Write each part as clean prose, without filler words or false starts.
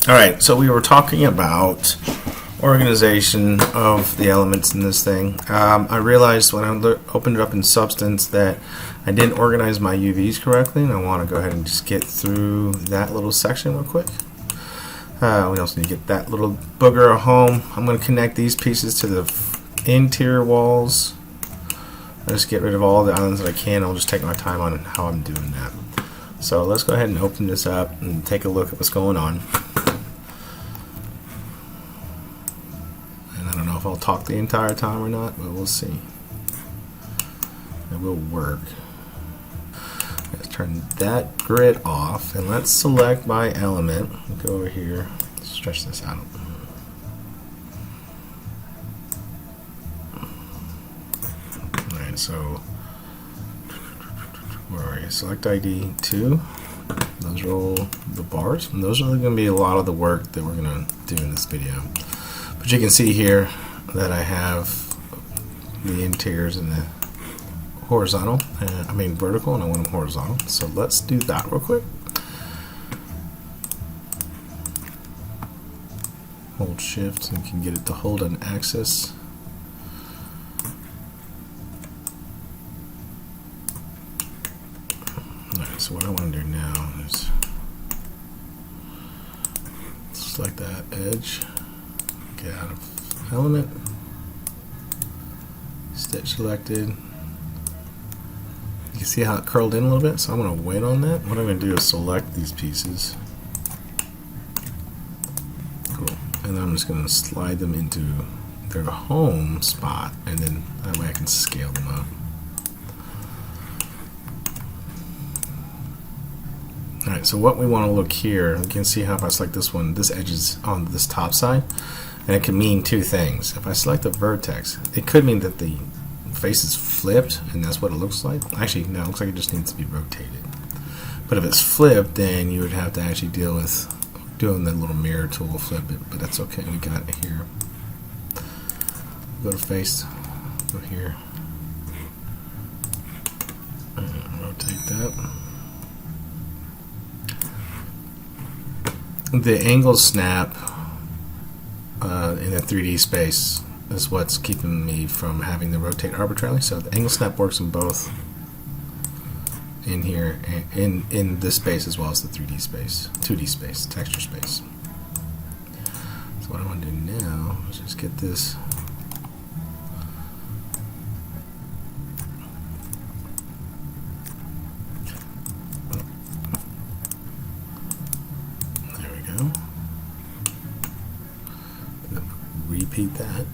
All right, so we were talking about organization of the elements in this thing. I realized when I opened it up in Substance that I didn't organize my UVs correctly, and I want to go ahead and just get through that little section real quick. We also need to get that little booger home. I'm going to connect these pieces to the interior walls. I'll just get rid of all the islands that I can. I'll just take my time on how I'm doing that. So let's go ahead and open this up and take a look at what's going on. And I don't know if I'll talk the entire time or not, but we'll see. It will work. Let's turn that grid off and let's select by element. Go over here, stretch this out. Alright, so where are you? Select ID 2. Those are all the bars, and those are going to be a lot of the work that we're going to do in this video. But you can see here that I have the interiors in the horizontal, vertical, and I want them horizontal. So let's do that real quick. Hold shift and you can get it to hold an axis. Alright, so what I want to do now is select that edge, get out of element, stitch selected. You can see how it curled in a little bit, so I'm going to wait on that. What I'm going to do is select these pieces. Cool. And then I'm just going to slide them into their home spot, and then that way I can scale them up. Alright, so what we want to look here, you can see how if I select this one, this edge is on this top side, and it can mean two things. If I select the vertex, it could mean that the face is flipped, and that's what it looks like. Actually, no, it looks like it just needs to be rotated. But if it's flipped, then you would have to actually deal with doing the little mirror tool, flip it, but that's okay, we got it here. Go to face, go here, and rotate that. The angle snap in the 3D space is what's keeping me from having to rotate arbitrarily. So the angle snap works in both, in here, in this space as well as the 3D space, 2D space, texture space. So what I want to do now is just get this. Repeat that.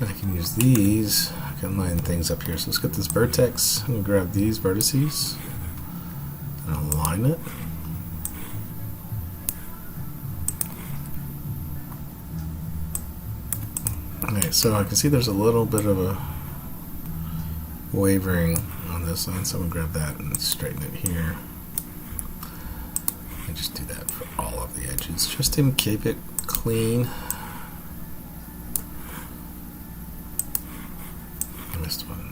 I can use these. I can line things up here. So let's get this vertex. I'm going to grab these vertices and align it. Alright, so I can see there's a little bit of a wavering on this line, so I'm going to grab that and straighten it here. And just do that for all of the edges, just to keep it clean. I missed one.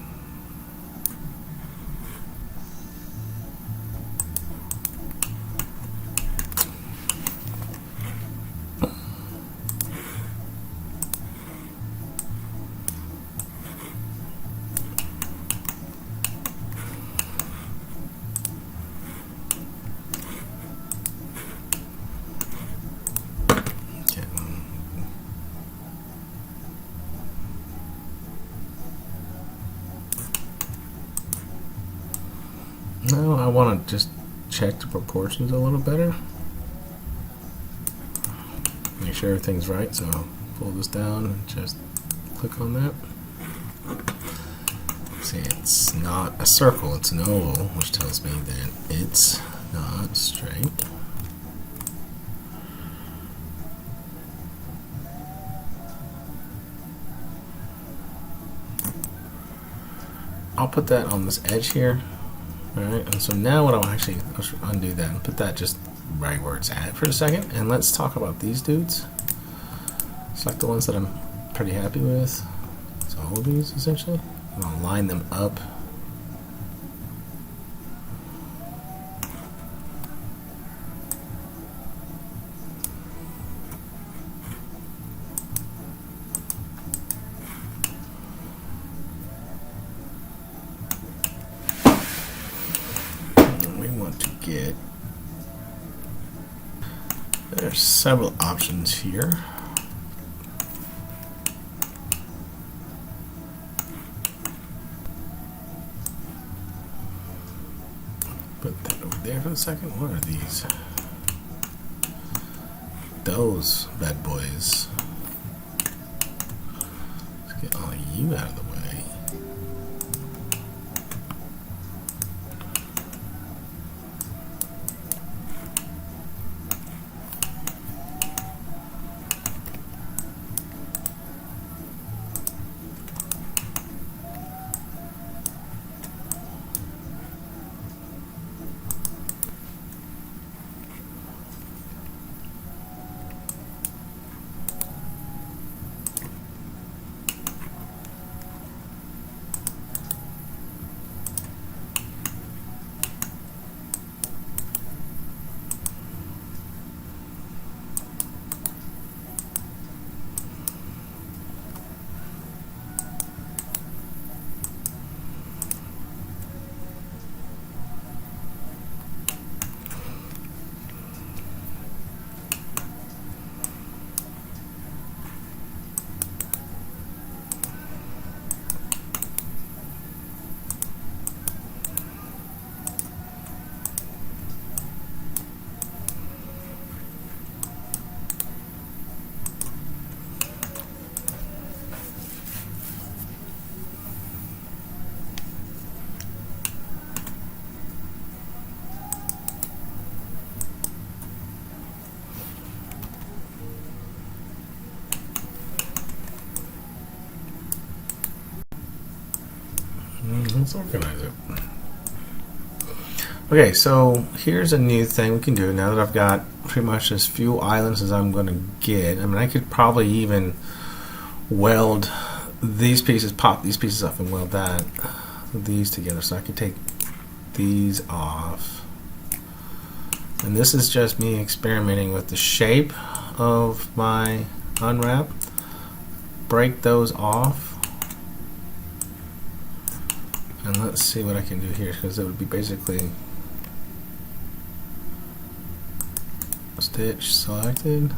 Now I want to just check the proportions a little better. Make sure everything's right, so I'll pull this down and just click on that. See, it's not a circle, it's an oval, which tells me that it's not straight. I'll put that on this edge here. Alright, and so now what I'll should undo that and put that just right where it's at for a second. And let's talk about these dudes. Select the ones that I'm pretty happy with. So all of these essentially. And I'll line them up. Get there's several options here. Put that over there for a second. What are these? Those bad boys. Let's get all of you out of the way. Let's organize it. Okay, so here's a new thing we can do now that I've got pretty much as few islands as I'm going to get. I mean, I could probably even weld these pieces, pop these pieces up and weld these together. So I could take these off. And this is just me experimenting with the shape of my unwrap. Break those off. And let's see what I can do here, because it would be basically stitch selected.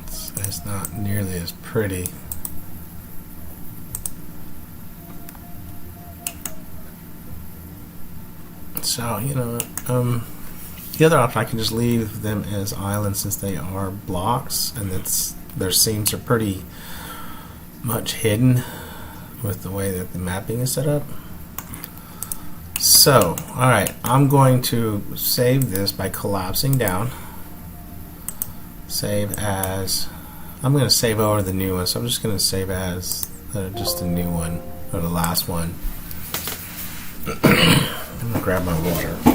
It's not nearly as pretty. So, you know, the other option, I can just leave them as islands since they are blocks, and their seams are pretty much hidden with the way that the mapping is set up. So, alright, I'm going to save this by collapsing down. Save as, I'm going to save over the new one, so I'm just going to save as just the new one, or the last one. I'm going to grab my water.